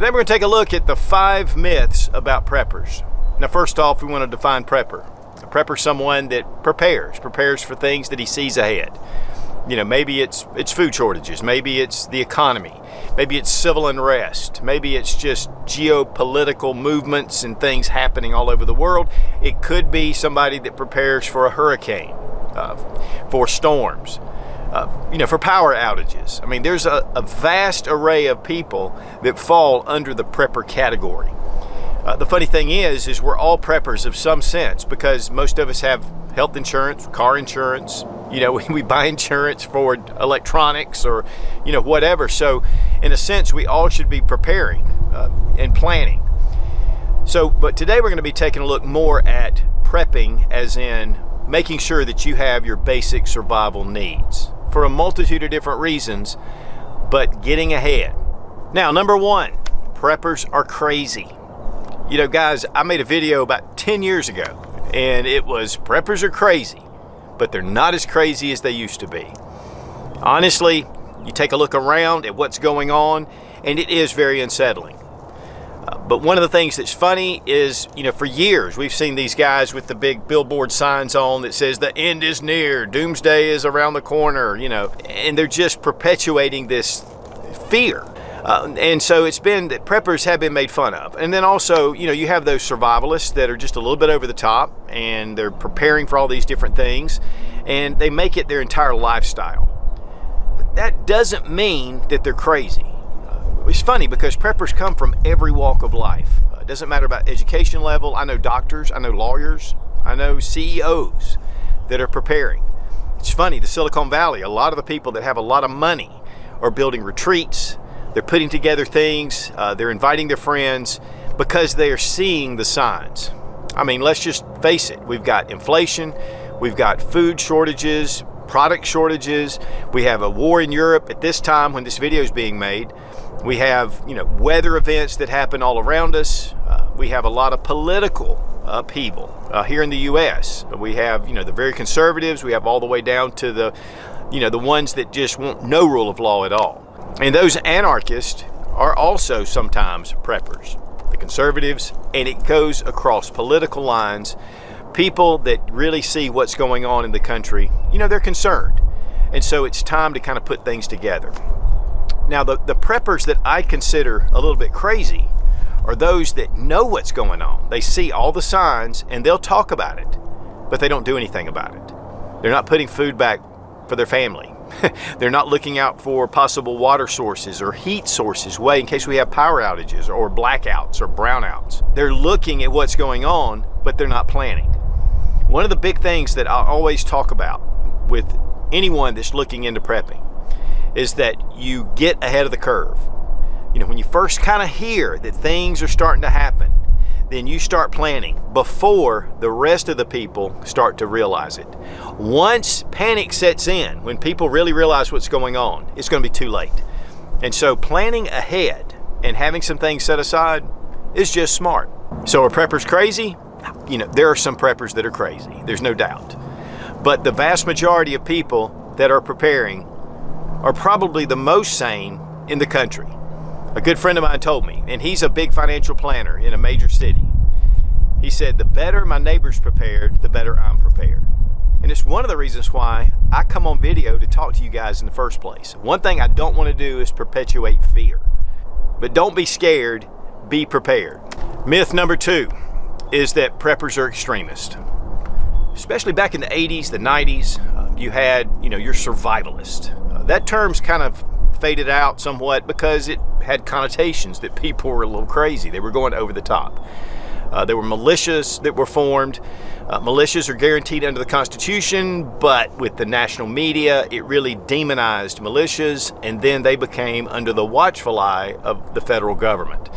Today we're going to take a look at the 5 myths about preppers. Now first off, we want to define prepper. A prepper is someone that prepares for things that he sees ahead. You know, maybe it's food shortages, maybe it's the economy, maybe it's civil unrest, maybe it's just geopolitical movements and things happening all over the world. It could be somebody that prepares for a hurricane, for storms, for power outages. I mean, there's a vast array of people that fall under the prepper category. The funny thing is we're all preppers of some sense because most of us have health insurance, car insurance. You know, we buy insurance for electronics or, whatever. So in a sense, we all should be preparing and planning. But today we're going to be taking a look more at prepping, as in making sure that you have your basic survival needs for a multitude of different reasons, but getting ahead. Now, number 1, preppers are crazy. You know, guys, I made a video about 10 years ago, and it was preppers are crazy, but they're not as crazy as they used to be. Honestly, you take a look around at what's going on, and it is very unsettling. But one of the things that's funny is, for years we've seen these guys with the big billboard signs on that says the end is near, doomsday is around the corner, and they're just perpetuating this fear. And so it's been that preppers have been made fun of. And then also, you have those survivalists that are just a little bit over the top and they're preparing for all these different things and they make it their entire lifestyle. But that doesn't mean that they're crazy. It's funny because preppers come from every walk of life. It doesn't matter about education level. I know doctors, I know lawyers, I know CEOs that are preparing. It's funny, the Silicon Valley, a lot of the people that have a lot of money are building retreats. They're putting together things, they're inviting their friends because they are seeing the signs. I mean, let's just face it. We've got inflation, we've got food shortages, product shortages, we have a war in Europe at this time when this video is being made. We have, weather events that happen all around us. We have a lot of political upheaval here in the U.S. We have, the very conservatives. We have all the way down to the ones that just want no rule of law at all. And those anarchists are also sometimes preppers, the conservatives, and it goes across political lines. People that really see what's going on in the country, they're concerned. And so it's time to kind of put things together. Now, the preppers that I consider a little bit crazy are those that know what's going on. They see all the signs and they'll talk about it, but they don't do anything about it. They're not putting food back for their family. They're not looking out for possible water sources or heat sources in case we have power outages or blackouts or brownouts. They're looking at what's going on, but they're not planning. One of the big things that I always talk about with anyone that's looking into prepping is that you get ahead of the curve. When you first kind of hear that things are starting to happen, then you start planning before the rest of the people start to realize it. Once panic sets in, when people really realize what's going on, it's going to be too late. And so planning ahead and having some things set aside is just smart. So are preppers crazy? There are some preppers that are crazy. There's no doubt. But the vast majority of people that are preparing are probably the most sane in the country. A good friend of mine told me, and he's a big financial planner in a major city. He said, the better my neighbor's prepared, the better I'm prepared. And it's one of the reasons why I come on video to talk to you guys in the first place. One thing I don't want to do is perpetuate fear. But don't be scared, be prepared. Myth number 2 is that preppers are extremists. Especially back in the 80s, the 90s, you had, your survivalist. That term's kind of faded out somewhat because it had connotations that people were a little crazy. They were going over the top. There were militias that were formed. Militias are guaranteed under the Constitution, but with the national media, it really demonized militias, and then they became under the watchful eye of the federal government.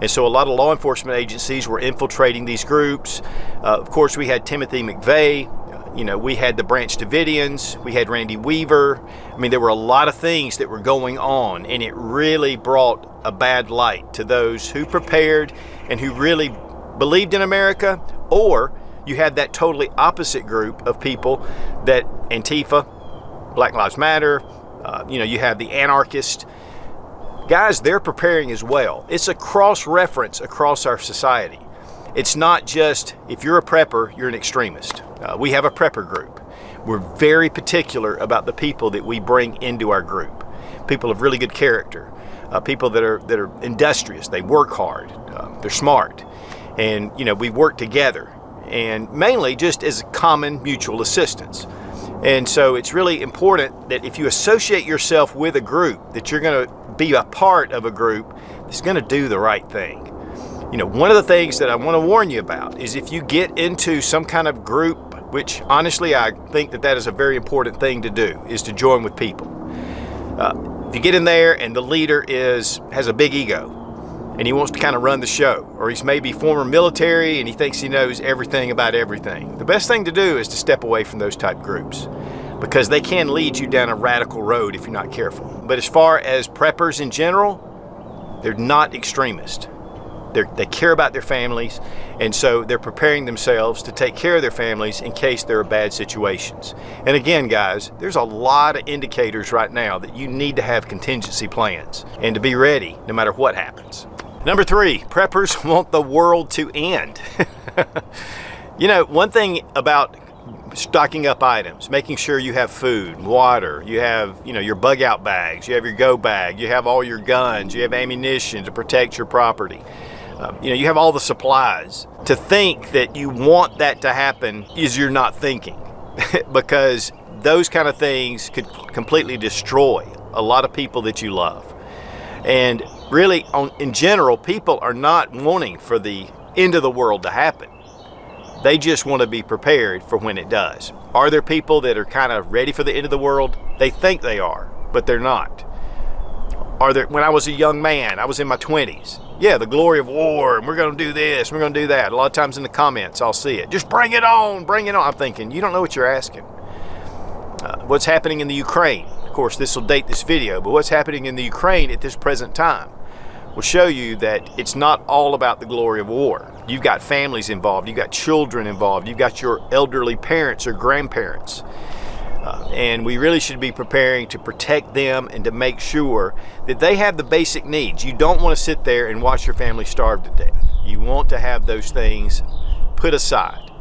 And so a lot of law enforcement agencies were infiltrating these groups. Of course, we had Timothy McVeigh. We had the Branch Davidians, we had Randy Weaver. I mean, there were a lot of things that were going on, and it really brought a bad light to those who prepared and who really believed in America. Or you had that totally opposite group of people that Antifa, Black Lives Matter, you have the anarchist. guys, they're preparing as well. It's a cross-reference across our society. It's not just, if you're a prepper, you're an extremist. We have a prepper group. We're very particular about the people that we bring into our group. People of really good character, people that are industrious, they work hard, they're smart, and we work together, and mainly just as a common mutual assistance. And so it's really important that if you associate yourself with a group, that you're going to be a part of a group that's going to do the right thing. One of the things that I want to warn you about is if you get into some kind of group, which honestly I think that is a very important thing to do, is to join with people. If you get in there and the leader has a big ego and he wants to kind of run the show, or he's maybe former military and he thinks he knows everything about everything, the best thing to do is to step away from those type groups, because they can lead you down a radical road if you're not careful. But as far as preppers in general, they're not extremists. They care about their families, and so they're preparing themselves to take care of their families in case there are bad situations. And again, guys, there's a lot of indicators right now that you need to have contingency plans and to be ready no matter what happens. Number 3, preppers want the world to end. One thing about stocking up items, making sure you have food, water, you have, your bug out bags, you have your go bag, you have all your guns, you have ammunition to protect your property. You have all the supplies. To think that you want that to happen is you're not thinking, because those kind of things could completely destroy a lot of people that you love. And really, in general, people are not wanting for the end of the world to happen. They just want to be prepared for when it does. Are there people that are kind of ready for the end of the world? They think they are, but they're not. When I was a young man, I was in my 20s. Yeah, the glory of war, and we're going to do this, we're going to do that. A lot of times in the comments, I'll see it. Just bring it on, bring it on. I'm thinking, you don't know what you're asking. What's happening in the Ukraine? Of course, this will date this video, but what's happening in the Ukraine at this present time will show you that it's not all about the glory of war. You've got families involved, you've got children involved, you've got your elderly parents or grandparents. And we really should be preparing to protect them and to make sure that they have the basic needs. You don't want to sit there and watch your family starve to death. You want to have those things put aside.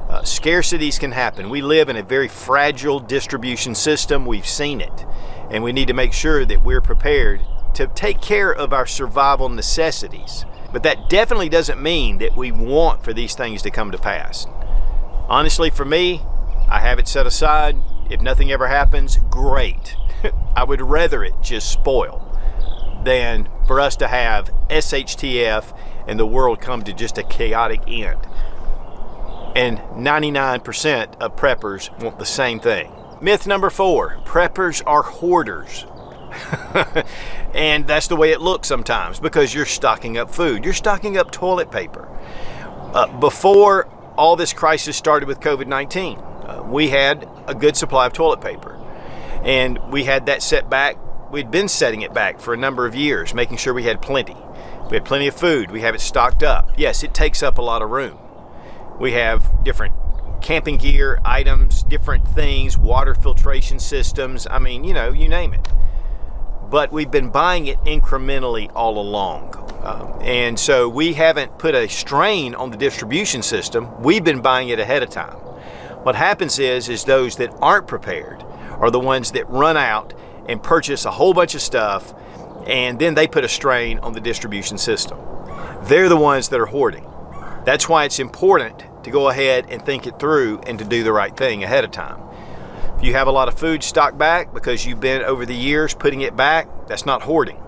Scarcities can happen. We live in a very fragile distribution system. We've seen it. And we need to make sure that we're prepared to take care of our survival necessities. But that definitely doesn't mean that we want for these things to come to pass. Honestly, for me, I have it set aside. If nothing ever happens, great. I would rather it just spoil than for us to have SHTF and the world come to just a chaotic end. And 99% of preppers want the same thing. Myth number 4, preppers are hoarders. And that's the way it looks sometimes, because you're stocking up food. You're stocking up toilet paper. Before all this crisis started with COVID-19, we had a good supply of toilet paper. And we had that set back. We'd been setting it back for a number of years, making sure we had plenty. We had plenty of food. We have it stocked up. Yes, it takes up a lot of room. We have different camping gear, items, different things, water filtration systems. I mean, you name it. But we've been buying it incrementally all along. And so we haven't put a strain on the distribution system. We've been buying it ahead of time. What happens is those that aren't prepared are the ones that run out and purchase a whole bunch of stuff, and then they put a strain on the distribution system. They're the ones that are hoarding. That's why it's important to go ahead and think it through and to do the right thing ahead of time. If you have a lot of food stocked back because you've been over the years putting it back, that's not hoarding.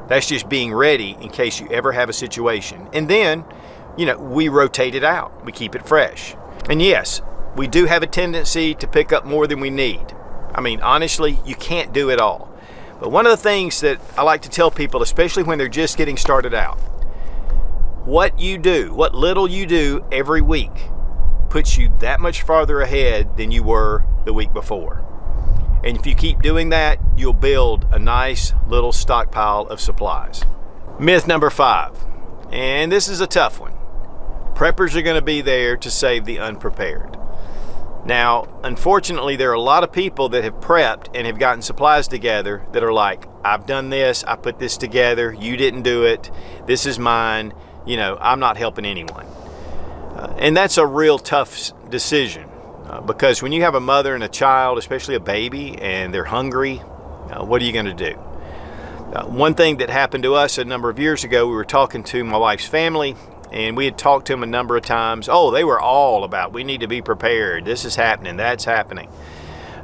That's just being ready in case you ever have a situation. And then, we rotate it out. We keep it fresh. And yes, we do have a tendency to pick up more than we need. I mean, honestly, you can't do it all. But one of the things that I like to tell people, especially when they're just getting started out, what little you do every week puts you that much farther ahead than you were the week before. And if you keep doing that, you'll build a nice little stockpile of supplies. Myth number 5, and this is a tough one. Preppers are going to be there to save the unprepared. Now, unfortunately, there are a lot of people that have prepped and have gotten supplies together that are like, I've done this, I put this together, you didn't do it, this is mine, I'm not helping anyone. And that's a real tough decision because when you have a mother and a child, especially a baby, and they're hungry, what are you going to do? One thing that happened to us a number of years ago, we were talking to my wife's family, and we had talked to them a number of times. Oh, they were all about, we need to be prepared. This is happening, that's happening.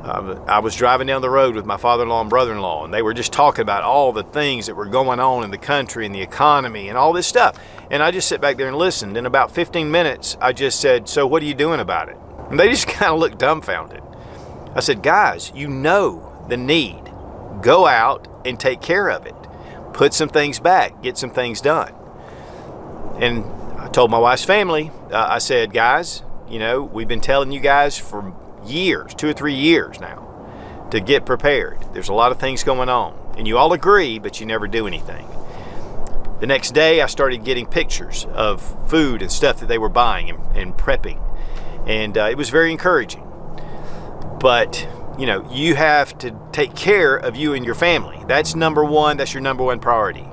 I was driving down the road with my father-in-law and brother-in-law, and they were just talking about all the things that were going on in the country and the economy and all this stuff. And I just sit back there and listened. In about 15 minutes, I just said, so what are you doing about it? And they just kind of looked dumbfounded. I said, guys, you know the need. Go out and take care of it. Put some things back, get some things done. And I told my wife's family, I said, guys, we've been telling you guys for years, 2 or 3 years now, to get prepared. There's a lot of things going on, and you all agree, but you never do anything. The next day, I started getting pictures of food and stuff that they were buying and prepping, and it was very encouraging. But, you have to take care of you and your family. That's number one. That's your number one priority.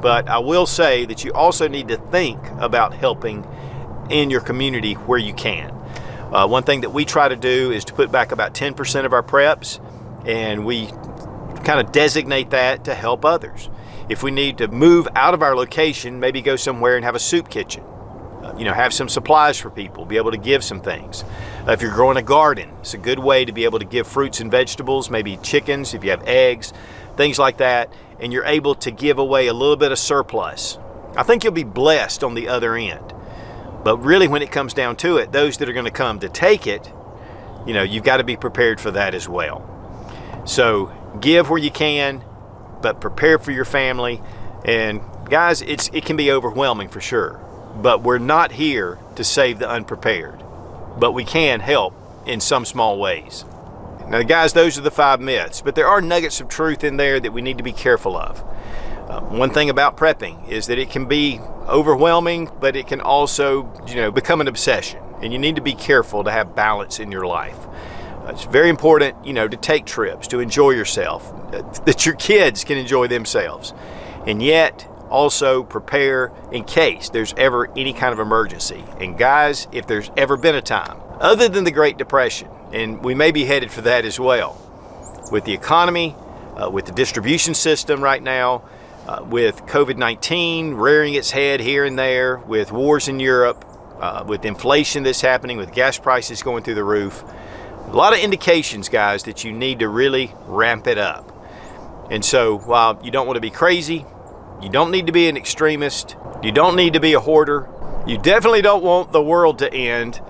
But I will say that you also need to think about helping in your community where you can. One thing that we try to do is to put back about 10% of our preps, and we kind of designate that to help others. If we need to move out of our location, maybe go somewhere and have a soup kitchen, have some supplies for people, be able to give some things. If you're growing a garden, it's a good way to be able to give fruits and vegetables, maybe chickens, if you have eggs, things like that, and you're able to give away a little bit of surplus. I think you'll be blessed on the other end. But really, when it comes down to it, those that are going to come to take it, you've got to be prepared for that as well. So give where you can, but prepare for your family. And guys, it can be overwhelming for sure. But we're not here to save the unprepared. But we can help in some small ways. Now, guys, those are the 5 myths. But there are nuggets of truth in there that we need to be careful of. One thing about prepping is that it can be overwhelming, but it can also, become an obsession. And you need to be careful to have balance in your life. It's very important, to take trips, to enjoy yourself, that your kids can enjoy themselves. And yet, also prepare in case there's ever any kind of emergency. And guys, if there's ever been a time, other than the Great Depression, and we may be headed for that as well, with the economy, with the distribution system right now, with COVID-19 rearing its head here and there, with wars in Europe, with inflation that's happening, with gas prices going through the roof. A lot of indications, guys, that you need to really ramp it up. And so while you don't want to be crazy, you don't need to be an extremist, you don't need to be a hoarder, you definitely don't want the world to end,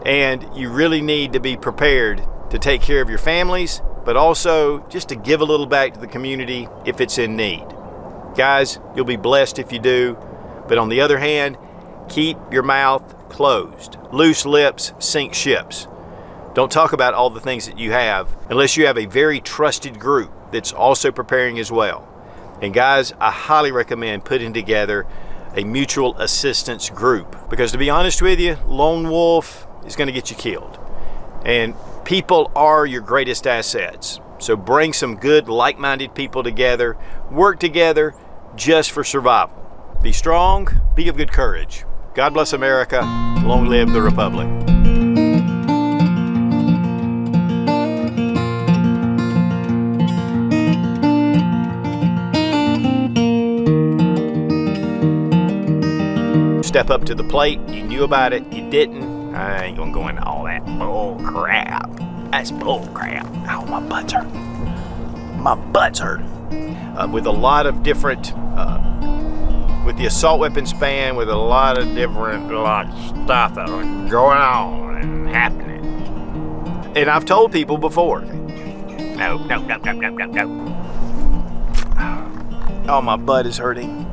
and you really need to be prepared to take care of your families, but also just to give a little back to the community if it's in need. Guys, you'll be blessed if you do, but on the other hand, keep your mouth closed. Loose lips sink ships. Don't talk about all the things that you have unless you have a very trusted group that's also preparing as well. And guys, I highly recommend putting together a mutual assistance group, because to be honest with you, lone wolf is going to get you killed. And people are your greatest assets. So bring some good, like-minded people together, work together just for survival. Be strong, be of good courage. God bless America. Long live the Republic. Step up to the plate. You knew about it. You didn't. I ain't gonna go into all that bull crap. That's bull crap. Ow, my butt's hurt. My butt's hurt. With a lot of different, with the assault weapons ban, with a lot of different stuff that was going on and happening. And I've told people before, no. Oh, my butt is hurting.